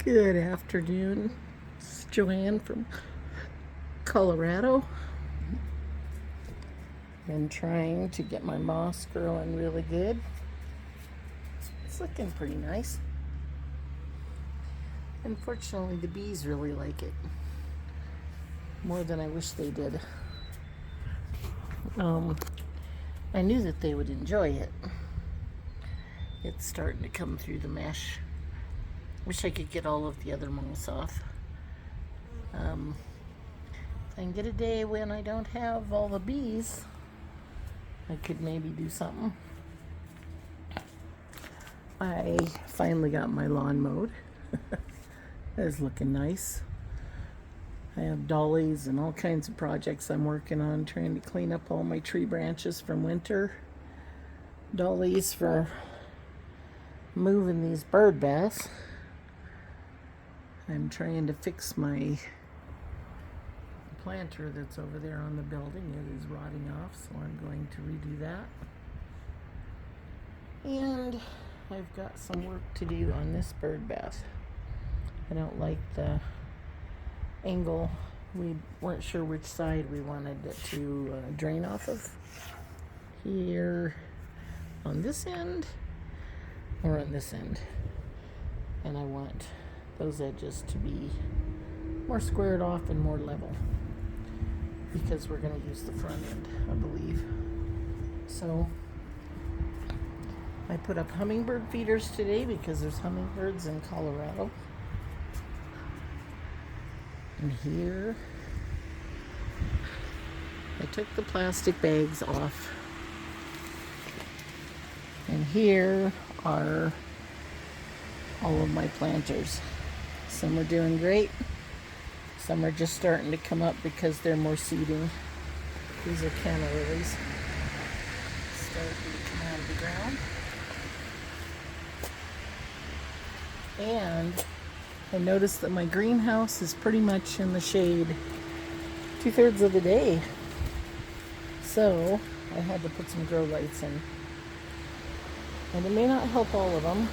Good afternoon. It's Joanne from Colorado. Been trying to get my moss growing really good. It's looking pretty nice. Unfortunately, the bees really like it more than I wish they did. I knew that they would enjoy it. It's starting to come through the mesh. Wish I could get all of the other moss off. If I can get a day when I don't have all the bees, I could maybe do something. I finally got my lawn mowed. It's looking nice. I have dollies and all kinds of projects I'm working on, trying to clean up all my tree branches from winter. Dollies for moving these bird baths. I'm trying to fix my planter that's over there on the building. It is rotting off, so I'm going to redo that. And I've got some work to do on this bird bath. I don't like the angle. We weren't sure which side we wanted it to drain off of. Here on this end or on this end. And I want those edges to be more squared off and more level, because we're going to use the front end, I believe. So I put up hummingbird feeders today because there's hummingbirds in Colorado. And here I took the plastic bags off. And here are all of my planters. Some are doing great. Some are just starting to come up because they're more seeding. These are canna lilies. Starting to come out of the ground. And I noticed that my greenhouse is pretty much in the shade 2/3 of the day. So I had to put some grow lights in. And it may not help all of them,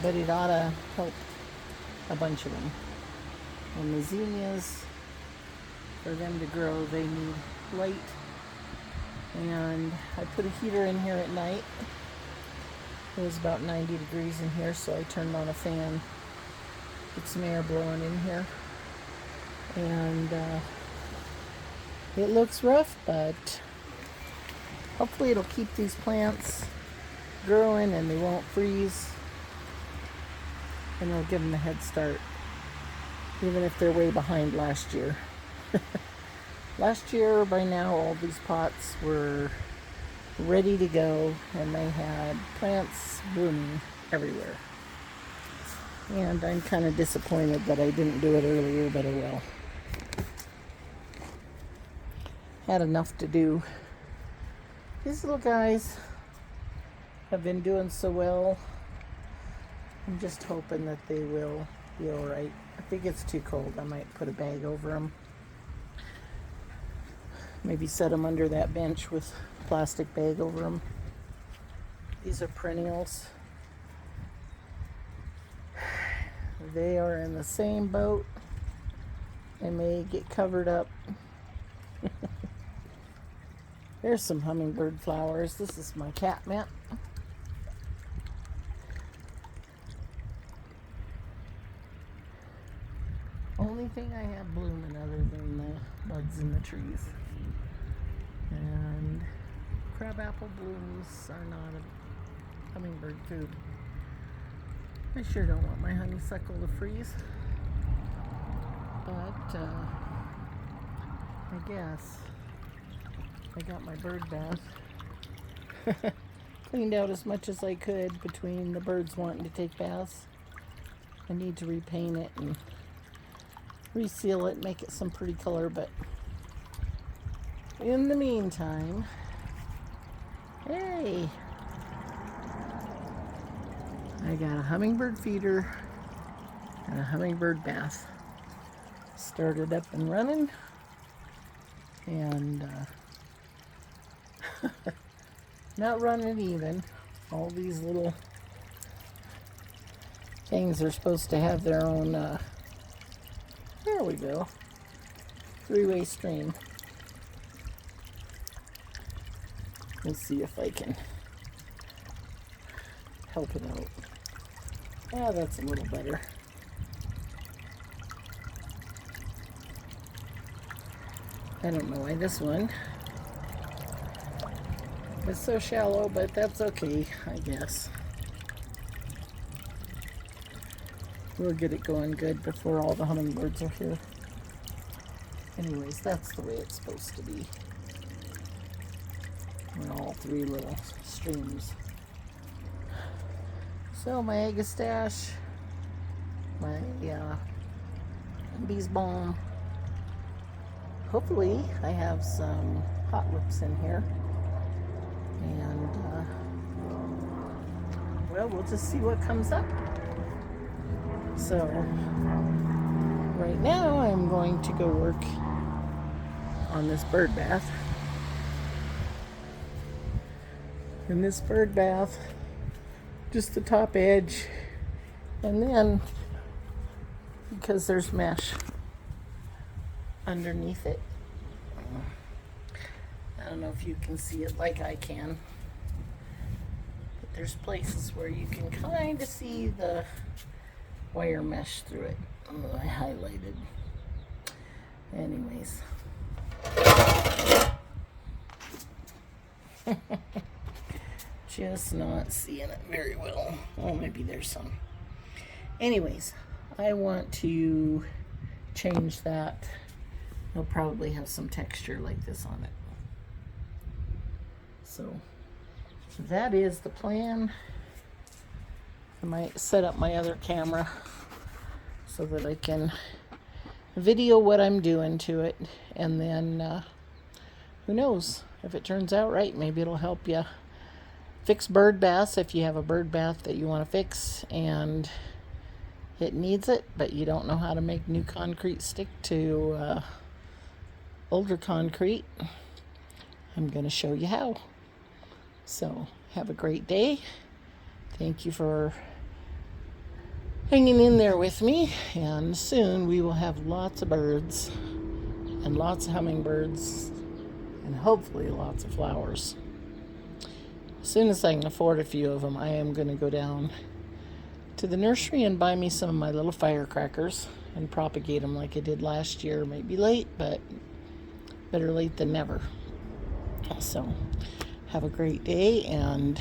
but it ought to help a bunch of them. And the zinnias, for them to grow, they need light. And I put a heater in here at night. It was about 90 degrees in here, so I turned on a fan. Get some air blowing in here. And it looks rough, but hopefully it'll keep these plants growing and they won't freeze. And it'll give them a head start, even if they're way behind last year. Last year, by now, all these pots were ready to go, and they had plants blooming everywhere. And I'm kind of disappointed that I didn't do it earlier, but I will. Had enough to do. These little guys have been doing so well. I'm just hoping that they will be all right. If it gets too cold, I might put a bag over them. Maybe set them under that bench with a plastic bag over them. These are perennials. They are in the same boat. They may get covered up. There's some hummingbird flowers. This is my catmint. Only thing I have blooming other than the buds in the trees. And crabapple blooms are not a hummingbird food. I sure don't want my honeysuckle to freeze. But I guess I got my bird bath cleaned out as much as I could between the birds wanting to take baths. I need to repaint it and reseal it, make it some pretty color, but in the meantime, hey, I got a hummingbird feeder and a hummingbird bath. Started up and running, and not running even. All these little things are supposed to have their own, there we go, three-way stream. Let's see if I can help it out. Yeah, that's a little better. I don't know why this one is so shallow, but that's okay, I guess. We'll get it going good before all the hummingbirds are here. Anyways, that's the way it's supposed to be. And all three little streams. So my agastache, my bees balm. Hopefully I have some hot lips in here. And well, we'll just see what comes up. So right now I'm going to go work on this bird bath. In this bird bath, just the top edge, and then because there's mesh underneath it, I don't know if you can see it like I can, but there's places where you can kind of see the wire mesh through it. Oh, I highlighted. Anyways. Just not seeing it very well. Oh, maybe there's some. Anyways, I want to change that. It'll probably have some texture like this on it. So that is the plan. I might set up my other camera so that I can video what I'm doing to it, and then who knows, if it turns out right, maybe it'll help you fix bird baths if you have a bird bath that you want to fix and it needs it, but you don't know how to make new concrete stick to older concrete. I'm going to show you how. So have a great day. Thank you for hanging in there with me, and soon we will have lots of birds and lots of hummingbirds and hopefully lots of flowers. As soon as I can afford a few of them, I am going to go down to the nursery and buy me some of my little firecrackers and propagate them like I did last year. Maybe late, but better late than never. So have a great day, and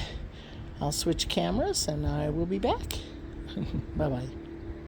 I'll switch cameras and I will be back. Bye-bye.